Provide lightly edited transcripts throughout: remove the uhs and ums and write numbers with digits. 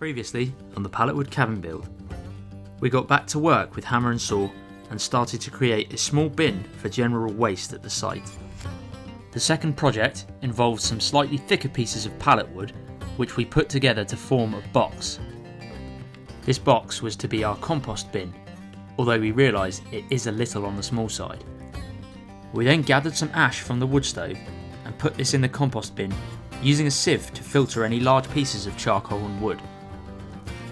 Previously on the pallet wood cabin build, we got back to work with hammer and saw and started to create a small bin for general waste at the site. The second project involved some slightly thicker pieces of pallet wood which we put together to form a box. This box was to be our compost bin, although we realised it is a little on the small side. We then gathered some ash from the wood stove and put this in the compost bin using a sieve to filter any large pieces of charcoal and wood.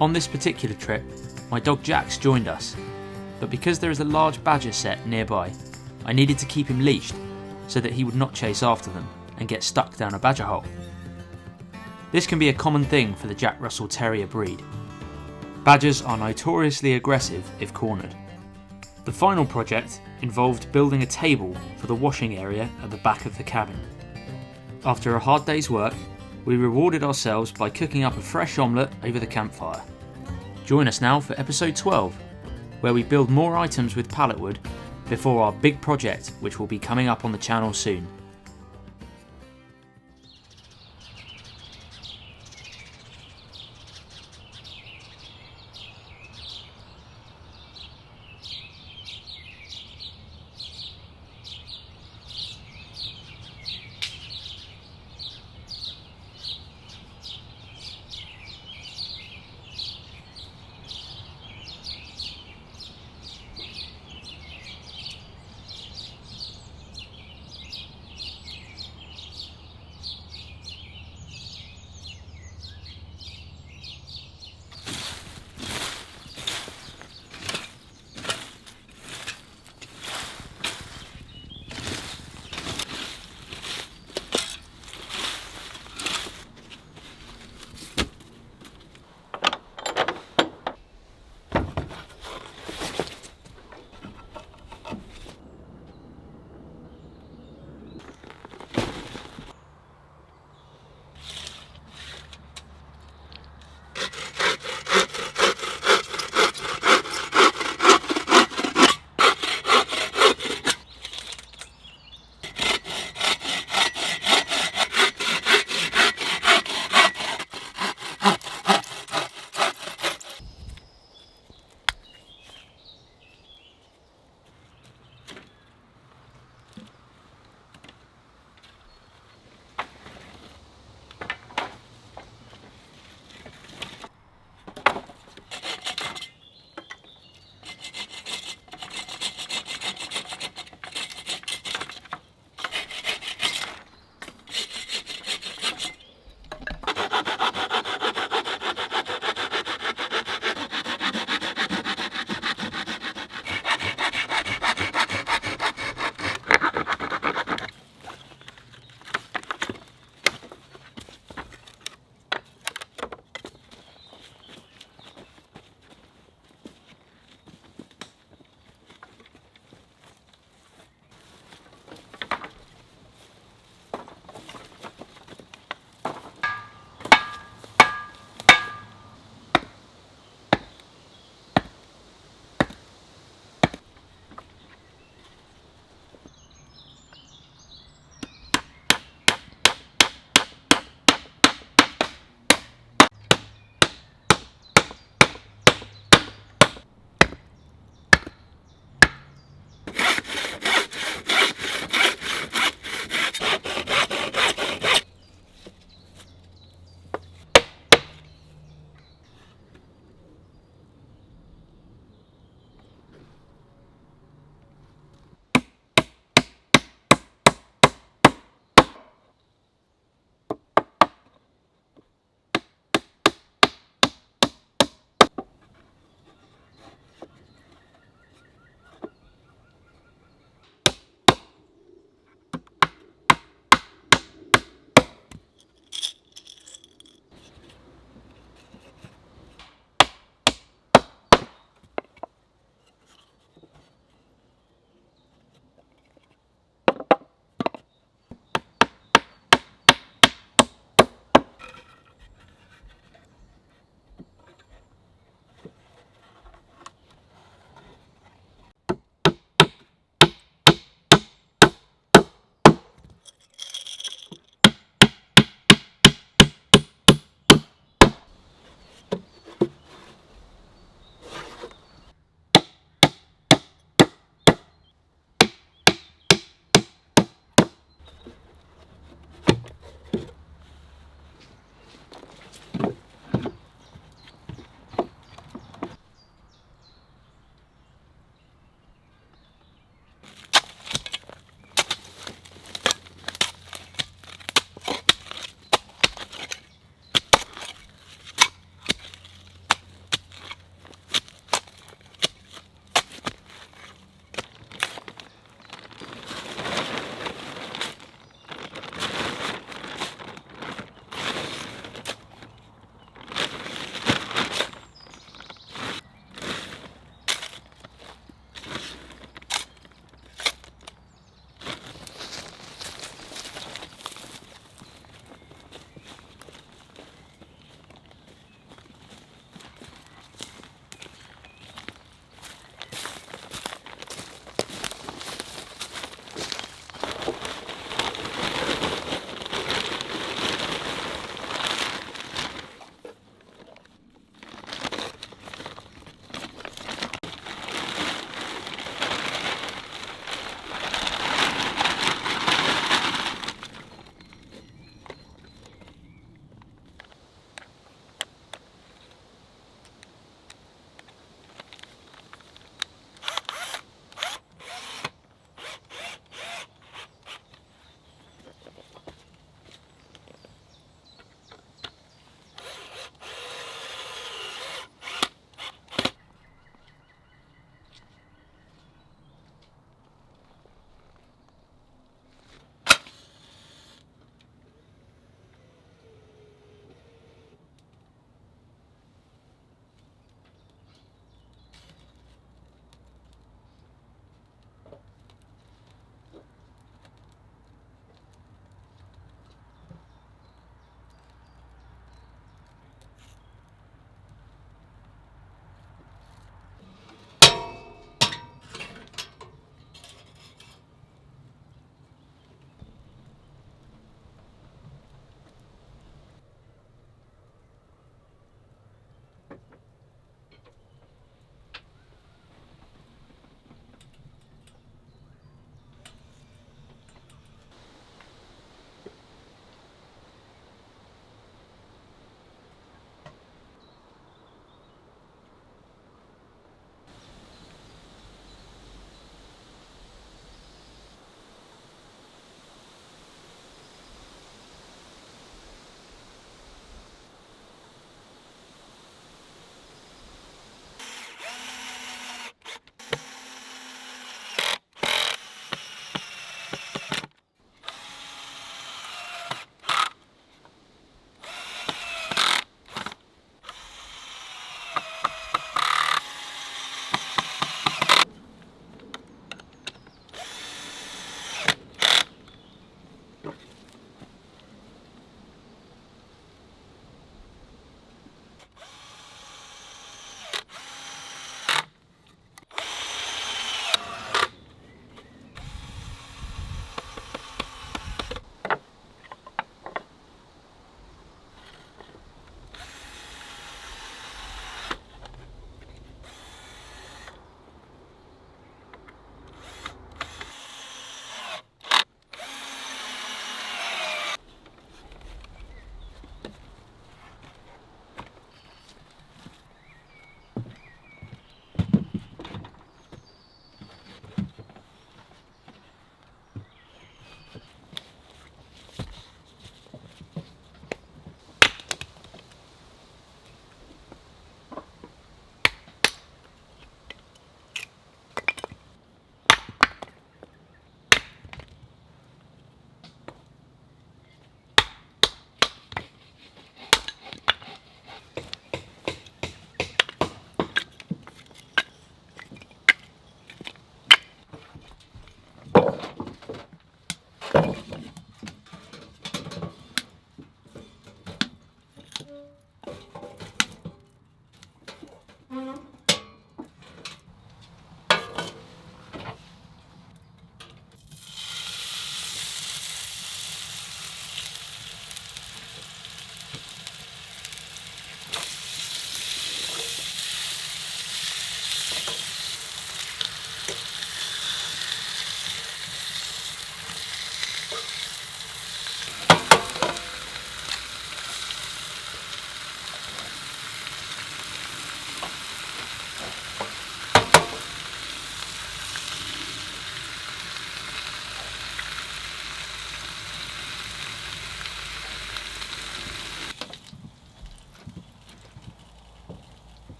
On this particular trip, my dog Jax joined us, but because there is a large badger set nearby, I needed to keep him leashed so that he would not chase after them and get stuck down a badger hole. This can be a common thing for the Jack Russell Terrier breed. Badgers are notoriously aggressive if cornered. The final project involved building a table for the washing area at the back of the cabin. After a hard day's work, we rewarded ourselves by cooking up a fresh omelette over the campfire. Join us now for episode 12, where we build more items with pallet wood before our big project, which will be coming up on the channel soon.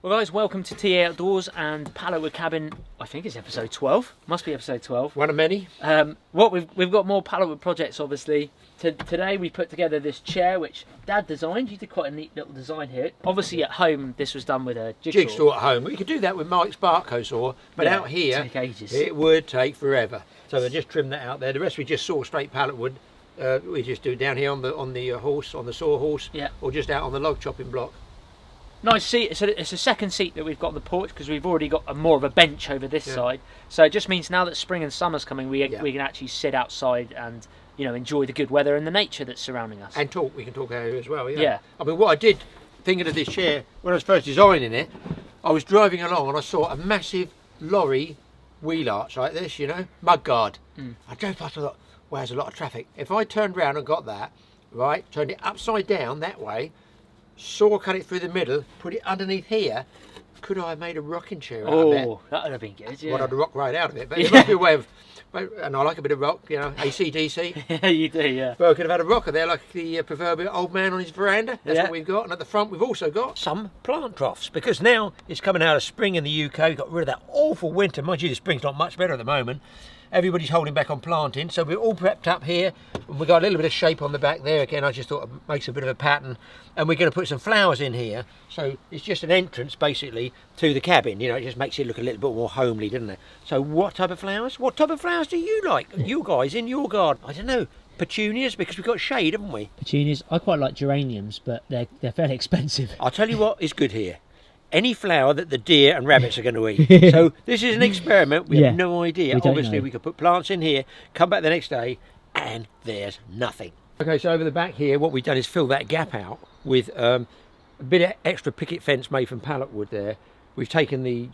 Well guys, welcome to TA Outdoors and Pallet Wood Cabin. I think it's episode 12. Must be episode 12. One of many. We've got more pallet wood projects obviously. Today we put together this chair which Dad designed. You did quite a neat little design here. Obviously at home this was done with a jigsaw at home. We could do that with Mike's Barco saw, but yeah, out here take ages. It would take forever. So I just trimmed that out there. The rest we just saw straight pallet wood. We just do it down here on the horse, on the sawhorse, yeah, or just out on the log chopping block. Nice seat. It's a second seat that we've got on the porch because we've already got more of a bench over this side. So it just means now that spring and summer's coming, we can actually sit outside and enjoy the good weather and the nature that's surrounding us. And talk. We can talk out here as well. Yeah. I mean, what I did thinking of this chair when I was first designing it, I was driving along and I saw a massive lorry wheel arch like this, mudguard. I drove past and I thought, well, there's a lot of traffic. If I turned round and got that, right, turned it upside down that way, saw cut it through the middle, put it underneath here, could I have made a rocking chair out of it? Oh, that would have been good, yeah. Well, I'd rock right out of it, but it must be a way of, and I like a bit of rock, AC/DC. Yeah, you do, yeah. Well, I could have had a rocker there like the proverbial old man on his veranda. That's what we've got. And at the front we've also got some plant troughs, because now it's coming out of spring in the UK. We've got rid of that awful winter. Mind you, the spring's not much better at the moment. Everybody's holding back on planting, so we're all prepped up here. We've got a little bit of shape on the back there. Again, I just thought it makes a bit of a pattern. And we're going to put some flowers in here. So it's just an entrance, basically, to the cabin. It just makes it look a little bit more homely, doesn't it? So what type of flowers? What type of flowers do you like? You guys in your garden? I don't know. Petunias, because we've got shade, haven't we? Petunias. I quite like geraniums, but they're fairly expensive. I'll tell you what is good here. Any flower that the deer and rabbits are going to eat. So this is an experiment. We have no idea. Obviously, we could put plants in here, come back the next day, and there's nothing. Okay, so over the back here, what we've done is fill that gap out with a bit of extra picket fence made from pallet wood there. We've taken the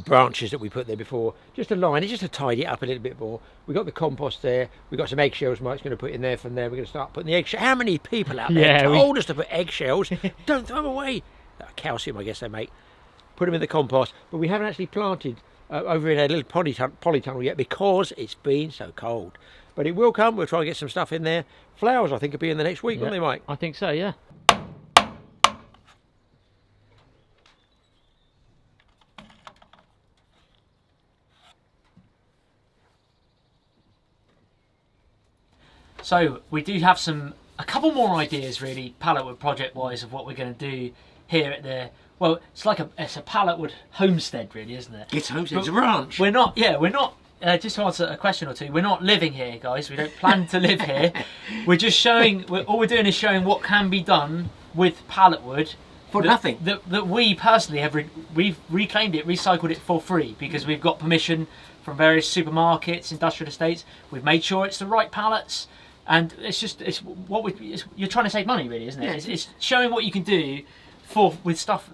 branches that we put there before, just a line, just to tidy it up a little bit more. We've got the compost there. We've got some eggshells Mike's going to put in there from there. We're going to start putting the eggshells. How many people out there told us to put eggshells? Don't throw them away. Calcium, I guess they make. Put them in the compost, but we haven't actually planted over in a little polytunnel yet because it's been so cold. But it will come. We'll try and get some stuff in there. Flowers, I think, will be in the next week, won't they, Mike? I think so, yeah. So we do have a couple more ideas, really, pallet wood project wise, of what we're going to do here at the, well, it's a pallet wood homestead, really, isn't it? It's homestead. It's a ranch. We're not. Just to answer a question or two, we're not living here, guys. We don't plan to live here. We're just showing. All we're doing is showing what can be done with pallet wood for nothing. That we personally have we've reclaimed it, recycled it for free because we've got permission from various supermarkets, industrial estates. We've made sure it's the right pallets. And you're trying to save money, really, isn't it? Yeah. It's showing what you can do with stuff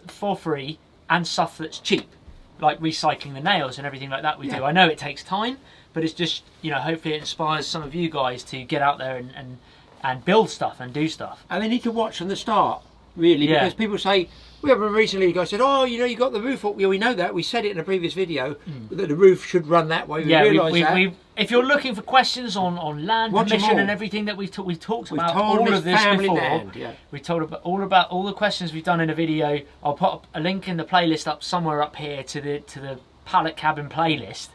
for free and stuff that's cheap, like recycling the nails and everything like that we do. I know it takes time, but it's just, hopefully it inspires some of you guys to get out there and build stuff and do stuff. And they need to watch from the start, really, because people say, we have recently, a guy said, oh, you got the roof up. Yeah, we know that. We said it in a previous video, that the roof should run that way. We realise that. if you're looking for questions on land permission and everything that we've talked about all of this before. Land, yeah. We told about all the questions we've done in a video. I'll put a link in the playlist up somewhere up here to the Pallet Cabin playlist.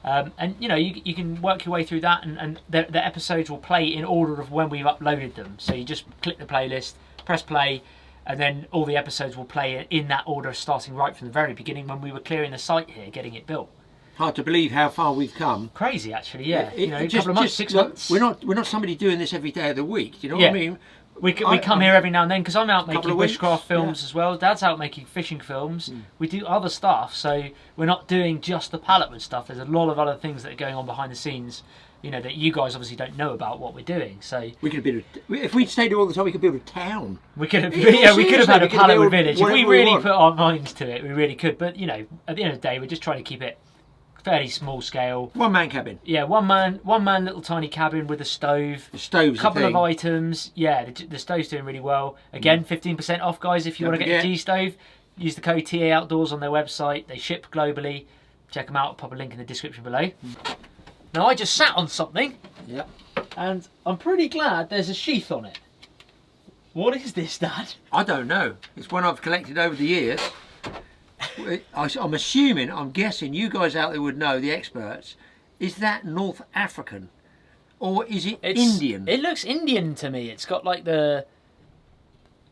And you know, you can work your way through that, and the episodes will play in order of when we've uploaded them. So you just click the playlist, press play, and then all the episodes will play in that order, starting right from the very beginning when we were clearing the site here, getting it built. Hard to believe how far we've come. Crazy, actually, yeah. You know, a couple of months, 6 months. We're not somebody doing this every day of the week. Do you know what I mean? We come here every now and then because I'm out making bushcraft films as well. Dad's out making fishing films. We do other stuff, so we're not doing just the pallet wood stuff. There's a lot of other things that are going on behind the scenes, you know, that you guys obviously don't know about what we're doing. So we could build if we stayed here all the time, we could build a town. We could have, we could have had a pallet wood village if we really put our minds to it. We really could, but you know, at the end of the day, we're just trying to keep it fairly small scale. One man cabin. Yeah, one man little tiny cabin with a stove. The stove's a couple of items. Yeah, the stove's doing really well. Again, 15% off, guys. If you want to get a G stove, use the code TA Outdoors on their website. They ship globally. Check them out. I'll pop a link in the description below. Now I just sat on something. Yeah. And I'm pretty glad there's a sheath on it. What is this, Dad? I don't know. It's one I've collected over the years. I'm assuming, I'm guessing you guys out there would know, the experts. Is that North African, or is it Indian? It looks Indian to me. It's got like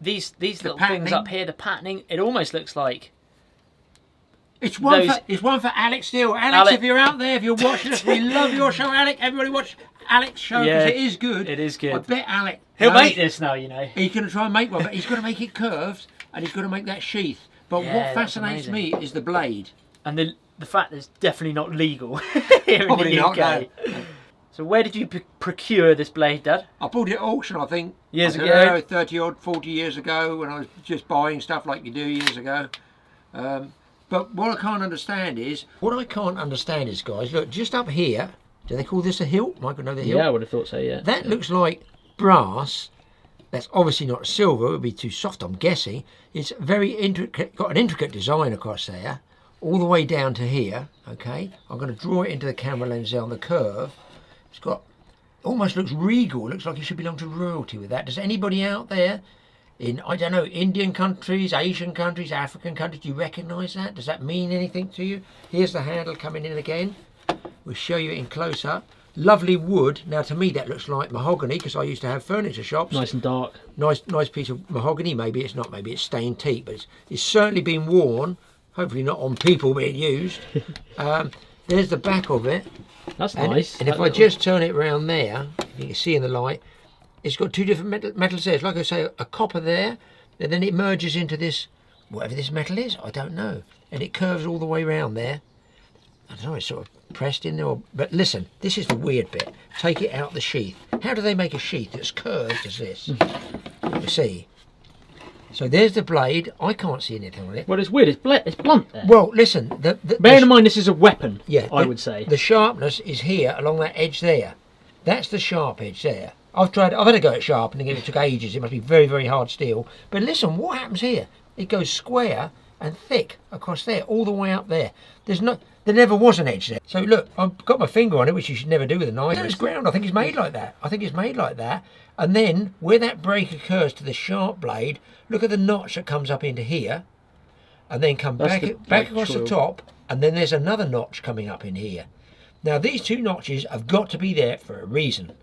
these little things up here, the patterning. It almost looks like. It's one for Alex Steele. Alex, if you're out there, if you're watching us, we love your show, Alex. Everybody watch Alex's show because it is good. It is good. I bet Alex. He'll make this now, you know. He's going to try and make one, but he's got to make it curved and he's got to make that sheath. But what fascinates me is the blade. And the fact that it's definitely not legal here Probably in the UK. Not, no. So where did you procure this blade, Dad? I bought it at auction, I think. Years ago? 30 odd, 40 years ago, when I was just buying stuff like you do years ago. But what I can't understand is, guys, look, just up here, do they call this a hilt? Michael know the hilt? Yeah, I would have thought so, yeah. That looks like brass. That's obviously not silver, it would be too soft, I'm guessing. It's very intricate, got an intricate design across there, all the way down to here, okay? I'm going to draw it into the camera lens there on the curve. It's got, almost looks regal, looks like it should belong to royalty with that. Does anybody out there in, I don't know, Indian countries, Asian countries, African countries, do you recognise that? Does that mean anything to you? Here's the handle coming in again. We'll show you it in close-up. Lovely wood. Now to me that looks like mahogany because I used to have furniture shops. Nice and dark. Nice piece of mahogany. Maybe it's not. Maybe it's stained teak, but it's certainly been worn. Hopefully not on people being used. There's the back of it. That's nice. And if I just turn it around there, you can see in the light, it's got two different metals there. It's like I say, a copper there, and then it merges into this, whatever this metal is, I don't know. And it curves all the way around there. I don't know, it's sort of pressed in there. But listen, this is the weird bit. Take it out the sheath. How do they make a sheath that's curved as this? You see? So there's the blade. I can't see anything on it. Well, it's weird. It's blunt there. Well, listen. Bear in mind this is a weapon, I would say. The sharpness is here along that edge there. That's the sharp edge there. I've had a go at sharpening it. It took ages. It must be very, very hard steel. But listen, what happens here? It goes square and thick across there, all the way up there. There never was an edge there. So look, I've got my finger on it, which you should never do with a knife. It's ground. I think it's made like that. And then where that break occurs to the sharp blade, look at the notch that comes up into here, and then come back across the top, and then there's another notch coming up in here. Now these two notches have got to be there for a reason.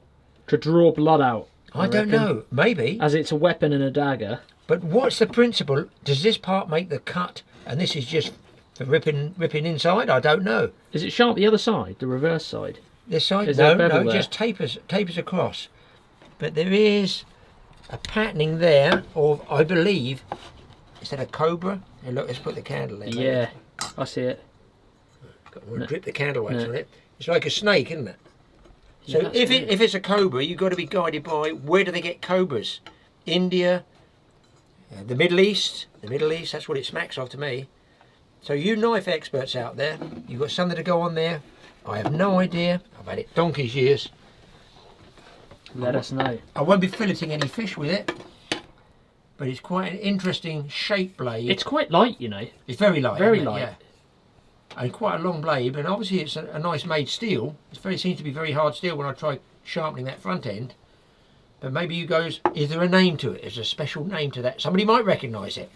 To draw blood out. I don't know. Maybe. As it's a weapon and a dagger. But what's the principle? Does this part make the cut, and this is just for ripping inside? I don't know. Is it sharp the other side, the reverse side? This side? Is no, it just tapers across. But there is a patterning there of, I believe, is that a cobra? Hey, look, let's put the candle there. Yeah, I see it. Got to drip the candle wax on it. It's like a snake, isn't it? So yeah, if it's a cobra, you've got to be guided by, where do they get cobras? India, the Middle East. The Middle East, that's what it smacks of to me. So you knife experts out there, you've got something to go on there. I have no idea. I've had it donkey's years. Let us know. I won't be filleting any fish with it, but it's quite an interesting shape blade. It's quite light, you know. It's very light. Very light. Yeah. and quite a long blade, and obviously it's a nice made steel. It seems to be very hard steel when I try sharpening that front end. But maybe you guys, is there a name to it? Is there a special name to that? Somebody might recognise it.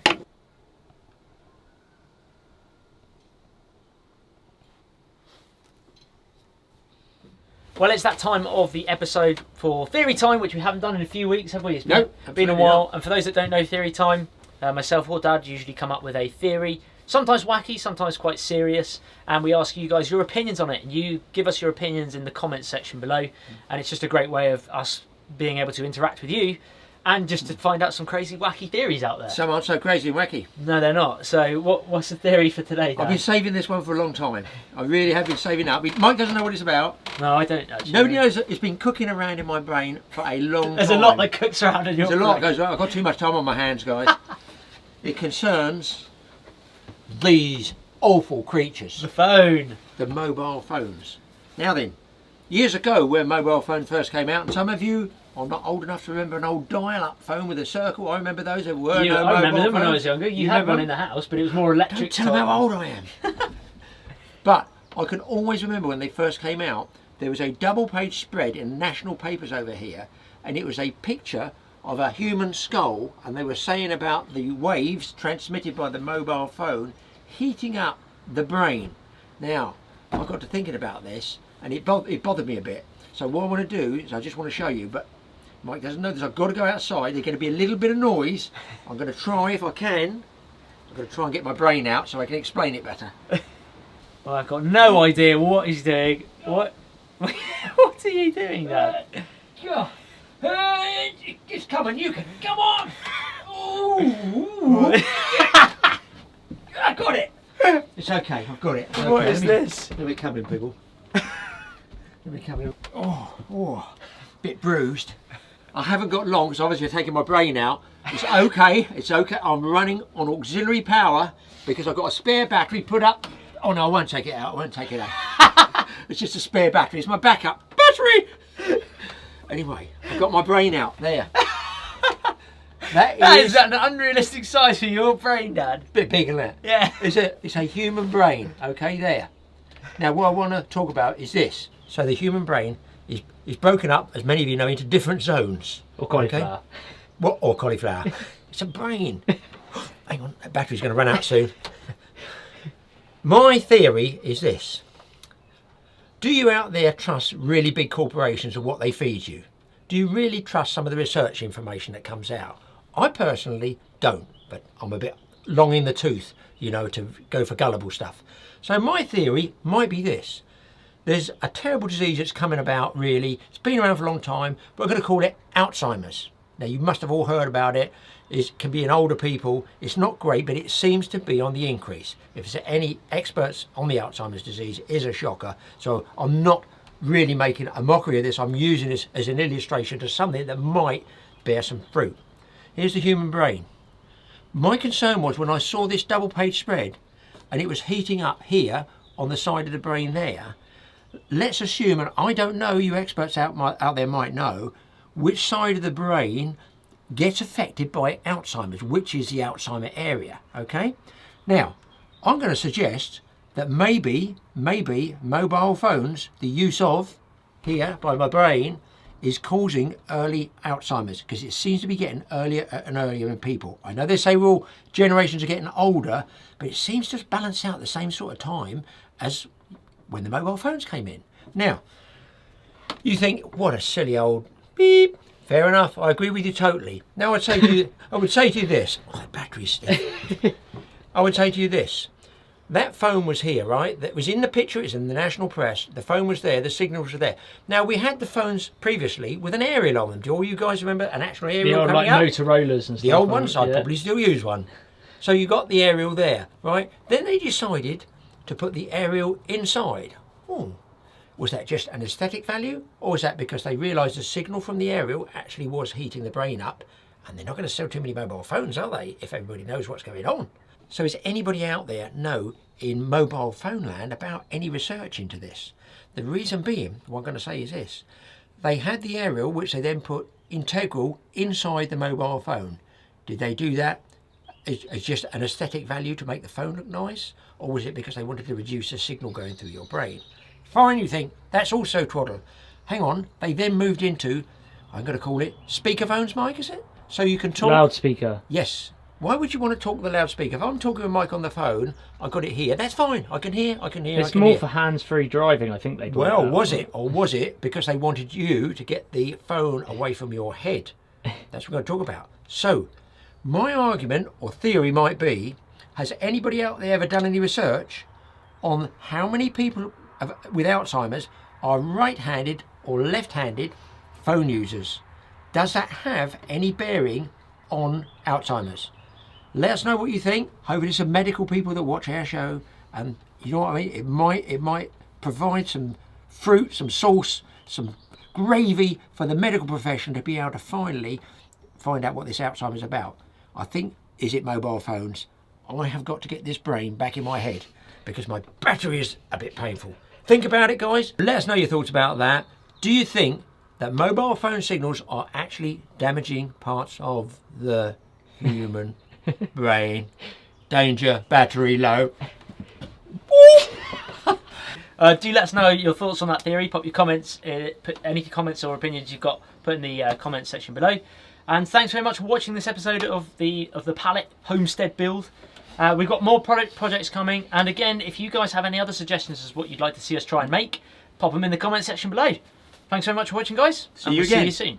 Well, it's that time of the episode for Theory Time, which we haven't done in a few weeks, have we? It's been a while. Not. And for those that don't know Theory Time, myself or Dad usually come up with a theory, sometimes wacky, sometimes quite serious, and we ask you guys your opinions on it, and you give us your opinions in the comments section below, and it's just a great way of us being able to interact with you and just to find out some crazy wacky theories out there. Some aren't so crazy and wacky. No, they're not. So what's the theory for today, Dad? I've been saving this one for a long time. I really have been saving it up. Mike doesn't know what it's about. No, I don't actually. Nobody knows. It's been cooking around in my brain for a long time. There's a lot that cooks around in your brain. There's a lot that goes around. I've got too much time on my hands, guys. It concerns these awful creatures. The phone. The mobile phones. Now then, years ago when mobile phones first came out, and some of you are not old enough to remember an old dial-up phone with a circle. I remember those. There were no mobile phones. I remember them when I was younger. You had one in the house, but it was more electric. Don't tell them how old I am. But I can always remember when they first came out, there was a double-page spread in national papers over here, and it was a picture of a human skull, and they were saying about the waves transmitted by the mobile phone heating up the brain. Now, I got to thinking about this, and it bothered me a bit. So what I want to do is I just want to show you, but Mike doesn't know this. I've got to go outside. There's going to be a little bit of noise. I'm going to try, if I can, I'm going to try and get my brain out so I can explain it better. Well, I've got no idea what he's doing. What are you doing, Dad? It's coming. You can come on. Ooh. I got it. It's okay. I've got it. Okay, What is this? Let me come in, people. Let me come in. Oh, bit bruised. I haven't got long, so obviously I've taken my brain out. It's okay. It's okay. I'm running on auxiliary power because I've got a spare battery put up. Oh no, I won't take it out. I won't take it out. It's just a spare battery. It's my backup battery. Anyway, I've got my brain out there. That is an unrealistic size for your brain, Dad. Bit bigger than that. Yeah. It's a human brain. Okay, there. Now, what I want to talk about is this. So the human brain is broken up, as many of you know, into different zones. Or cauliflower. Okay? What? Or cauliflower. It's a brain. Hang on, that battery's going to run out soon. My theory is this. Do you out there trust really big corporations and what they feed you? Do you really trust some of the research information that comes out? I personally don't, but I'm a bit long in the tooth, you know, to go for gullible stuff. So my theory might be this. There's a terrible disease that's coming about, really. It's been around for a long time, but we're going to call it Alzheimer's. Now, you must have all heard about it. It can be in older people. It's not great, but it seems to be on the increase. If there's any experts on the Alzheimer's disease, it is a shocker. So I'm not really making a mockery of this. I'm using this as an illustration to something that might bear some fruit. Here's the human brain. My concern was when I saw this double page spread and it was heating up here on the side of the brain there. Let's assume, and I don't know, you experts out there might know, which side of the brain gets affected by Alzheimer's, which is the Alzheimer area, okay? Now, I'm going to suggest that maybe mobile phones, the use of here by my brain, is causing early Alzheimer's, because it seems to be getting earlier and earlier in people. I know they say all generations are getting older, but it seems to balance out the same sort of time as when the mobile phones came in. Now, you think, what a silly old beep. Fair enough, I agree with you totally. Now I would say to you this. Oh, the battery's stiff. I would say to you this. That phone was here, right? That was in the picture, it's in the national press. The phone was there, the signals were there. Now, we had the phones previously with an aerial on them. Do all you guys remember an actual aerial old, coming like up? Motorola's and stuff. The old ones, I'd probably still use one. So you got the aerial there, right? Then they decided to put the aerial inside. Oh, was that just an aesthetic value? Or was that because they realised the signal from the aerial actually was heating the brain up? And they're not going to sell too many mobile phones, are they, if everybody knows what's going on? So is anybody out there know in mobile phone land about any research into this? The reason being, what I'm going to say is this. They had the aerial, which they then put integral inside the mobile phone. Did they do that as just an aesthetic value to make the phone look nice, or was it because they wanted to reduce the signal going through your brain? Fine, you think, that's also twaddle. Hang on, they then moved into, I'm going to call it speakerphones, Mike, is it? So you can talk... Loudspeaker. Yes. Why would you want to talk with the loudspeaker? If I'm talking with Mike on the phone, I got it here. That's fine. I can hear. It's more for hands-free driving, I think they brought Well, it out. was it? Or was it because they wanted you to get the phone away from your head? That's what we're going to talk about. So, my argument or theory might be, has anybody out there ever done any research on how many people with Alzheimer's are right-handed or left-handed phone users? Does that have any bearing on Alzheimer's? Let us know what you think. Hopefully some medical people that watch our show, and you know what I mean, it might provide some fruit, some sauce, some gravy for the medical profession to be able to finally find out what this Alzheimer's is about. I think, is it mobile phones? I have got to get this brain back in my head because my battery is a bit painful. Think about it, guys. Let us know your thoughts about that. Do you think that mobile phone signals are actually damaging parts of the human brain? Danger, battery low. Do let us know your thoughts on that theory. Pop your comments, put any comments or opinions you've got, put in the comments section below. And thanks very much for watching this episode of the Pallet Homestead build. We've got more projects coming, and again, if you guys have any other suggestions as what you'd like to see us try and make, pop them in the comment section below. Thanks very much for watching, guys. See you again. See you soon.